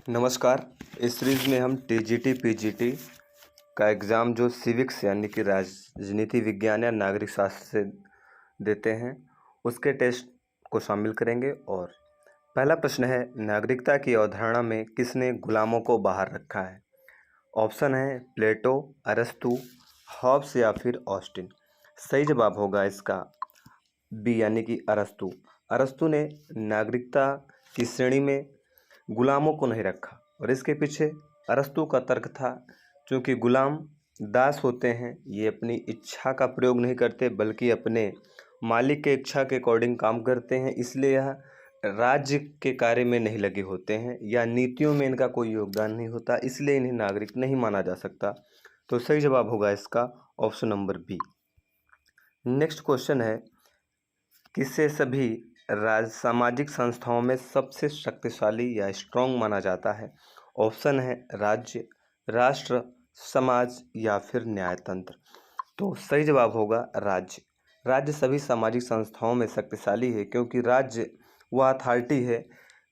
नमस्कार। इस सीरीज़ में हम टीजीटी पीजीटी का एग्ज़ाम जो सिविक्स यानी कि राजनीति विज्ञान या नागरिक शास्त्र से देते हैं उसके टेस्ट को शामिल करेंगे। और पहला प्रश्न है, नागरिकता की अवधारणा में किसने गुलामों को बाहर रखा है? ऑप्शन है प्लेटो, अरस्तु, हॉब्स या फिर ऑस्टिन। सही जवाब होगा इसका बी यानी कि अरस्तु। अरस्तु ने नागरिकता की श्रेणी में गुलामों को नहीं रखा और इसके पीछे अरस्तु का तर्क था, क्योंकि गुलाम दास होते हैं, ये अपनी इच्छा का प्रयोग नहीं करते बल्कि अपने मालिक के इच्छा के अकॉर्डिंग काम करते हैं, इसलिए यह राज्य के कार्य में नहीं लगे होते हैं या नीतियों में इनका कोई योगदान नहीं होता, इसलिए इन्हें नागरिक नहीं माना जा सकता। तो सही जवाब होगा इसका option number B. Next question है, किसे सभी सामाजिक संस्थाओं में सबसे शक्तिशाली या स्ट्रॉन्ग माना जाता है? ऑप्शन है राज्य, राष्ट्र, समाज या फिर न्यायतंत्र। तो सही जवाब होगा राज्य। राज्य सभी सामाजिक संस्थाओं में शक्तिशाली है, क्योंकि राज्य वह अथॉरिटी है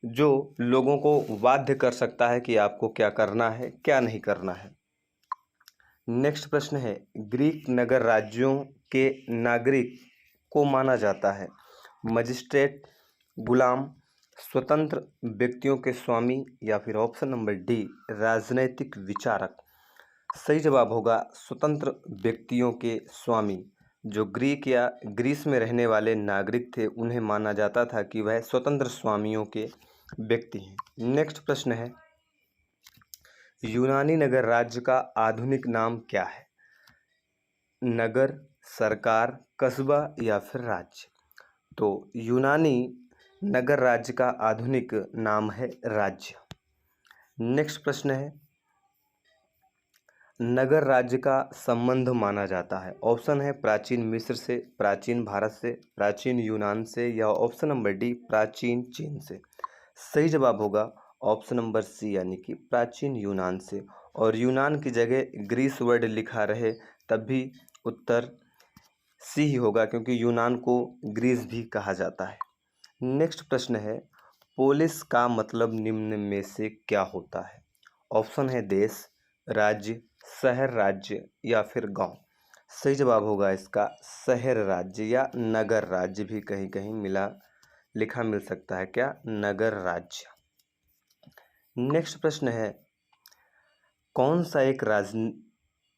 जो लोगों को बाध्य कर सकता है कि आपको क्या करना है क्या नहीं करना है। नेक्स्ट प्रश्न है, ग्रीक नगर राज्यों के नागरिक को माना जाता है मजिस्ट्रेट, गुलाम, स्वतंत्र व्यक्तियों के स्वामी या फिर ऑप्शन नंबर डी राजनैतिक विचारक। सही जवाब होगा स्वतंत्र व्यक्तियों के स्वामी। जो ग्रीक या ग्रीस में रहने वाले नागरिक थे उन्हें माना जाता था कि वह स्वतंत्र स्वामियों के व्यक्ति हैं। नेक्स्ट प्रश्न है, यूनानी नगर राज्य का आधुनिक नाम क्या है? नगर, सरकार, कस्बा या फिर राज्य। तो यूनानी नगर राज्य का आधुनिक नाम है राज्य। नेक्स्ट प्रश्न है, नगर राज्य का संबंध माना जाता है। ऑप्शन है प्राचीन मिस्र से, प्राचीन भारत से, प्राचीन यूनान से या ऑप्शन नंबर डी प्राचीन चीन से। सही जवाब होगा ऑप्शन नंबर सी यानी कि प्राचीन यूनान से। और यूनान की जगह ग्रीस वर्ड लिखा रहे तब भी उत्तर सी ही होगा, क्योंकि यूनान को ग्रीस भी कहा जाता है। नेक्स्ट प्रश्न है, पोलिस का मतलब निम्न में से क्या होता है? ऑप्शन है देश, राज्य, शहर राज्य या फिर गांव। सही जवाब होगा इसका शहर राज्य या नगर राज्य भी कहीं कहीं लिखा मिल सकता है, क्या नगर राज्य। नेक्स्ट प्रश्न है, कौन सा एक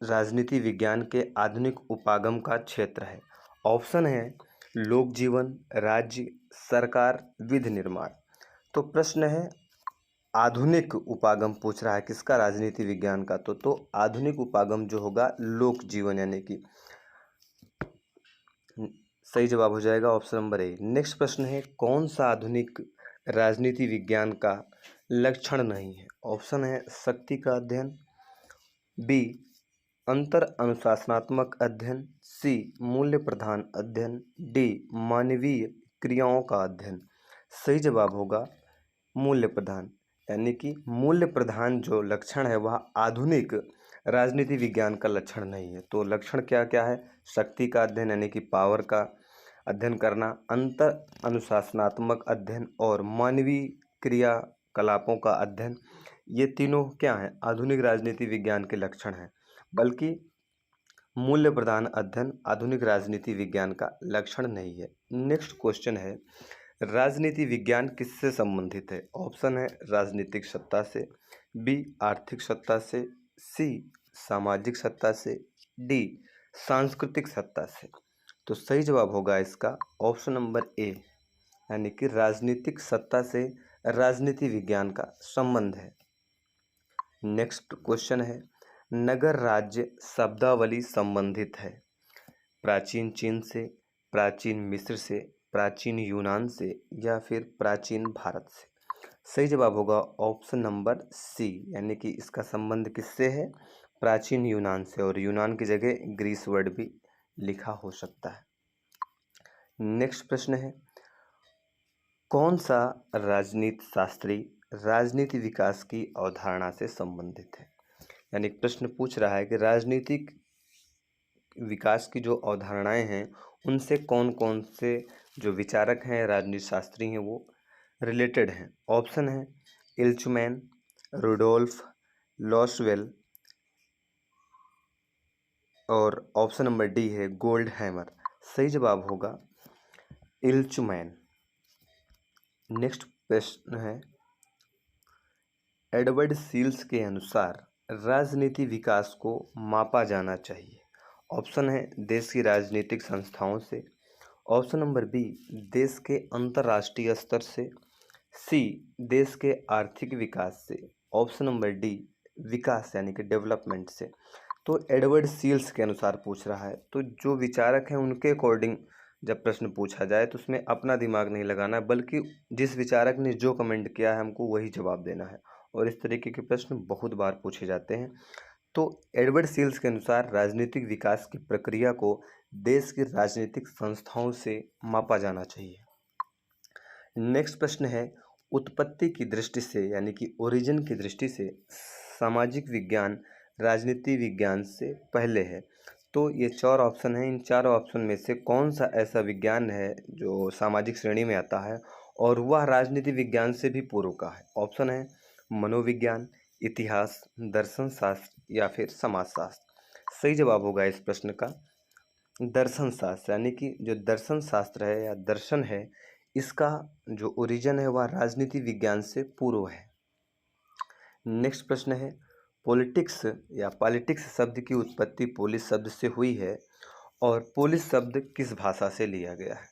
राजनीति विज्ञान के आधुनिक उपागम का क्षेत्र है? ऑप्शन है लोक जीवन, राज्य, सरकार, विधि निर्माण। तो प्रश्न है आधुनिक उपागम पूछ रहा है किसका? राजनीति विज्ञान का। तो आधुनिक उपागम जो होगा लोक जीवन यानी कि सही जवाब हो जाएगा ऑप्शन नंबर ए। नेक्स्ट प्रश्न है, कौन सा आधुनिक राजनीति विज्ञान का लक्षण नहीं है? ऑप्शन है शक्ति का अध्ययन, बी अंतर अनुशासनात्मक अध्ययन, सी मूल्य प्रधान अध्ययन, डी मानवीय क्रियाओं का अध्ययन। सही जवाब होगा मूल्य प्रधान, यानी कि मूल्य प्रधान जो लक्षण है वह आधुनिक राजनीति विज्ञान का लक्षण नहीं है। तो लक्षण क्या क्या है? शक्ति का अध्ययन यानी कि पावर का अध्ययन करना, अंतर अनुशासनात्मक अध्ययन और मानवीय क्रियाकलापों का अध्ययन। ये तीनों क्या हैं? आधुनिक राजनीति विज्ञान के लक्षण हैं। बल्कि मूल्य प्रधान अध्ययन आधुनिक राजनीति विज्ञान का लक्षण नहीं है। नेक्स्ट क्वेश्चन है, राजनीति विज्ञान किससे संबंधित है? ऑप्शन है राजनीतिक सत्ता से, बी आर्थिक सत्ता से, सी सामाजिक सत्ता से, डी सांस्कृतिक सत्ता से। तो सही जवाब होगा इसका ऑप्शन नंबर ए, यानी कि राजनीतिक सत्ता से राजनीति विज्ञान का संबंध है। नेक्स्ट क्वेश्चन है, नगर राज्य शब्दावली संबंधित है प्राचीन चीन से, प्राचीन मिस्र से, प्राचीन यूनान से या फिर प्राचीन भारत से। सही जवाब होगा ऑप्शन नंबर सी, यानी कि इसका संबंध किससे है? प्राचीन यूनान से, और यूनान की जगह ग्रीस वर्ड भी लिखा हो सकता है। नेक्स्ट प्रश्न है, कौन सा राजनीति शास्त्री राजनीति विकास की अवधारणा से संबंधित है? यानी प्रश्न पूछ रहा है कि राजनीतिक विकास की जो अवधारणाएं हैं उनसे कौन कौन से जो विचारक हैं राजनीति शास्त्री हैं वो रिलेटेड हैं। ऑप्शन है इल्चमैन, रुडोल्फ लॉसवेल, और ऑप्शन नंबर डी है गोल्ड हैमर। सही जवाब होगा इल्चमैन। नेक्स्ट प्रश्न है, एडवर्ड सील्स के अनुसार राजनीति विकास को मापा जाना चाहिए। ऑप्शन है देश की राजनीतिक संस्थाओं से, ऑप्शन नंबर बी देश के अंतर्राष्ट्रीय स्तर से, सी देश के आर्थिक विकास से, ऑप्शन नंबर डी विकास यानी कि डेवलपमेंट से। तो एडवर्ड सील्स के अनुसार पूछ रहा है, तो जो विचारक हैं उनके अकॉर्डिंग जब प्रश्न पूछा जाए तो उसमें अपना दिमाग नहीं लगाना है, बल्कि जिस विचारक ने जो कमेंट किया है हमको वही जवाब देना है। और इस तरीके के प्रश्न बहुत बार पूछे जाते हैं। तो एडवर्ड सील्स के अनुसार राजनीतिक विकास की प्रक्रिया को देश की राजनीतिक संस्थाओं से मापा जाना चाहिए। नेक्स्ट प्रश्न है, उत्पत्ति की दृष्टि से यानी कि ओरिजिन की दृष्टि से सामाजिक विज्ञान राजनीति विज्ञान से पहले है। तो ये 4 ऑप्शन हैं, इन 4 ऑप्शन में से कौन सा ऐसा विज्ञान है जो सामाजिक श्रेणी में आता है और वह राजनीति विज्ञान से भी पूर्व का है। ऑप्शन है मनोविज्ञान, इतिहास, दर्शन शास्त्र या फिर समाजशास्त्र। सही जवाब होगा इस प्रश्न का दर्शन शास्त्र, यानी कि जो दर्शन शास्त्र है या दर्शन है इसका जो ओरिजिन है वह राजनीति विज्ञान से पूर्व है। नेक्स्ट प्रश्न है, पॉलिटिक्स या पॉलिटिक्स शब्द की उत्पत्ति पोलिस शब्द से हुई है और पोलिस शब्द किस भाषा से लिया गया है।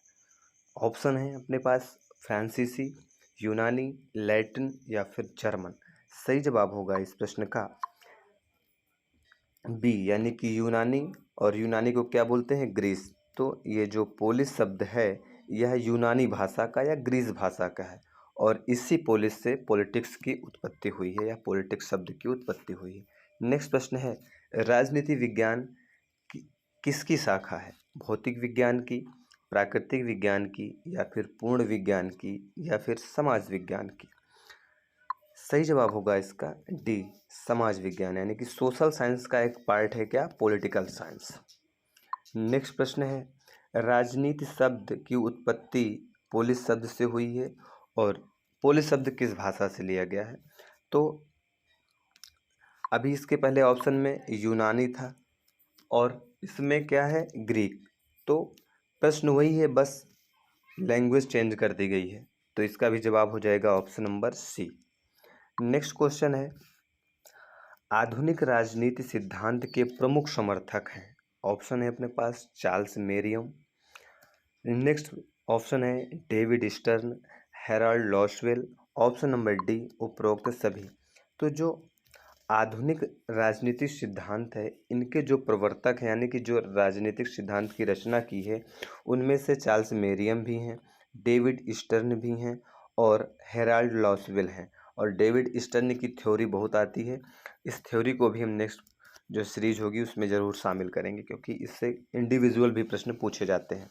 ऑप्शन है अपने पास फ्रांसीसी, यूनानी, लैटिन या फिर जर्मन। सही जवाब होगा इस प्रश्न का बी यानी कि यूनानी, और यूनानी को क्या बोलते हैं ग्रीस। तो ये जो पोलिस शब्द है यह यूनानी भाषा का या ग्रीस भाषा का है और इसी पोलिस से पॉलिटिक्स की उत्पत्ति हुई है या पॉलिटिक्स शब्द की उत्पत्ति हुई है। नेक्स्ट प्रश्न है, राजनीति विज्ञान किसकी शाखा है, भौतिक विज्ञान की, प्राकृतिक विज्ञान की या फिर पूर्ण विज्ञान की या फिर समाज विज्ञान की। सही जवाब होगा इसका डी समाज विज्ञान, यानी कि सोशल साइंस का एक पार्ट है क्या पॉलिटिकल साइंस। नेक्स्ट प्रश्न है, राजनीति शब्द की उत्पत्ति पोलिस शब्द से हुई है और पोलिस शब्द किस भाषा से लिया गया है। तो अभी इसके पहले ऑप्शन में यूनानी था और इसमें क्या है ग्रीक। तो प्रश्न वही है, बस लैंग्वेज चेंज कर दी गई है। तो इसका भी जवाब हो जाएगा option number C. Next question है, आधुनिक राजनीति सिद्धांत के प्रमुख समर्थक हैं। ऑप्शन है अपने पास चार्ल्स मेरियम, नेक्स्ट ऑप्शन है David stern, Herald Lasswell, option number D उपरोक्त सभी। तो जो आधुनिक राजनीतिक सिद्धांत है इनके जो प्रवर्तक हैं यानी कि जो राजनीतिक सिद्धांत की रचना की है उनमें से चार्ल्स मेरियम भी हैं, डेविड स्टर्न भी हैं और हेराल्ड लॉसवेल हैं। और डेविड स्टर्न की थ्योरी बहुत आती है, इस थ्योरी को भी हम नेक्स्ट जो सीरीज होगी उसमें ज़रूर शामिल करेंगे क्योंकि इससे इंडिविजुअल भी प्रश्न पूछे जाते हैं।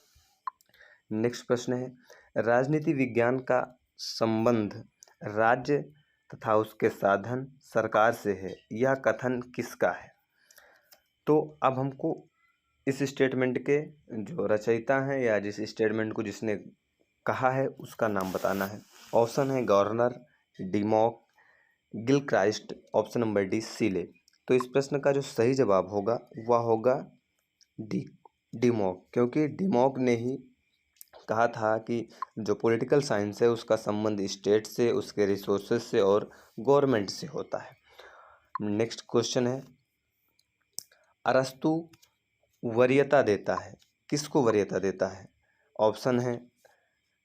नेक्स्ट प्रश्न है, राजनीति विज्ञान का संबंध राज्य तथा उसके साधन सरकार से है, यह कथन किसका है। तो अब हमको इस स्टेटमेंट के जो रचयिता हैं या जिस स्टेटमेंट को जिसने कहा है उसका नाम बताना है। ऑप्शन है governor, Dimock, Gilchrist, option number D Seeley. तो इस प्रश्न का जो सही जवाब होगा वह होगा डी डिमॉक, क्योंकि डिमॉक ने ही कहा था कि जो पॉलिटिकल साइंस है उसका संबंध स्टेट से, उसके रिसोर्सेज से और गवर्नमेंट से होता है। नेक्स्ट क्वेश्चन है, अरस्तु वरीयता देता है, किसको वरीयता देता है। ऑप्शन है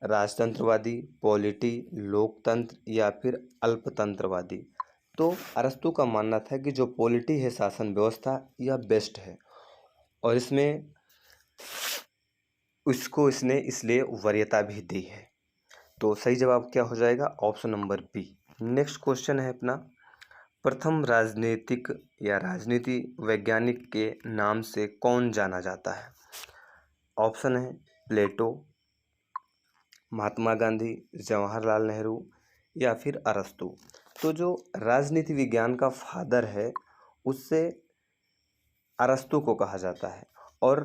राजतंत्रवादी, पॉलिटी, लोकतंत्र या फिर अल्पतंत्रवादी। तो अरस्तु का मानना था कि जो पॉलिटी है शासन व्यवस्था यह बेस्ट है और इसमें उसको इसने इसलिए वरीयता भी दी है। तो सही जवाब क्या हो जाएगा option number B. Next question है अपना, प्रथम राजनीतिक या राजनीति वैज्ञानिक के नाम से कौन जाना जाता है। ऑप्शन है प्लेटो, महात्मा गांधी, जवाहरलाल नेहरू या फिर अरस्तु। तो जो राजनीति विज्ञान का फादर है उससे अरस्तु को कहा जाता है। और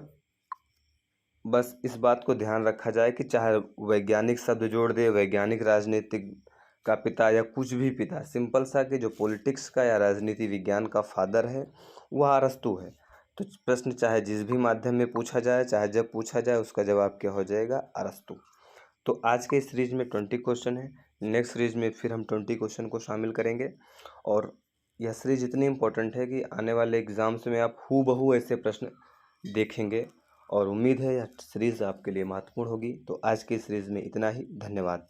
बस इस बात को ध्यान रखा जाए कि चाहे वैज्ञानिक शब्द जोड़ दे, वैज्ञानिक राजनीतिक का पिता या कुछ भी पिता, सिंपल सा कि जो पॉलिटिक्स का या राजनीति विज्ञान का फादर है वह अरस्तू है। तो प्रश्न चाहे जिस भी माध्यम में पूछा जाए, चाहे जब पूछा जाए, उसका जवाब क्या हो जाएगा? अरस्तू। तो आज के इस सीरीज में 20 क्वेश्चन है। नेक्स्ट सीरीज में फिर हम 20 क्वेश्चन को शामिल करेंगे और यह सीरीज इतनी इंपॉर्टेंट है कि आने वाले एग्जाम्स में आप हूबहू ऐसे प्रश्न देखेंगे और उम्मीद है यह सीरीज आपके लिए महत्वपूर्ण होगी। तो आज की सीरीज में इतना ही। धन्यवाद।